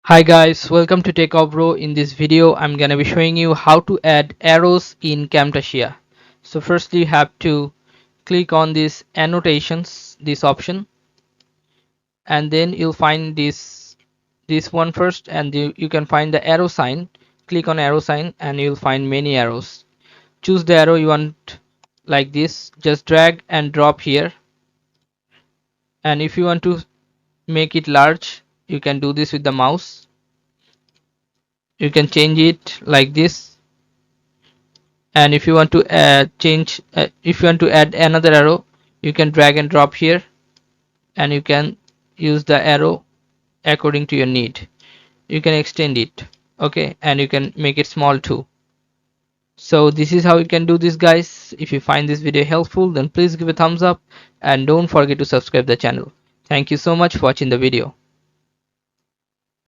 Hi guys, welcome to Techavro. In this video, I'm gonna be showing you how to add arrows in Camtasia. So firstly, you have to click on this annotations, this option, and then you'll find this one first, and you can find the arrow sign. Click on arrow sign, and you'll find many arrows. Choose the arrow you want like this. Just drag and drop here. And if you want to make it large, you can do this with the mouse. You can change it like this, and if you want to if you want to add another arrow, you can drag and drop here, and you can use the arrow according to your need. You can extend it, okay, and you can make it small too. So this is how you can do this, guys. If you find this video helpful, then please give a thumbs up and don't forget to subscribe the channel. Thank you so much for watching the video.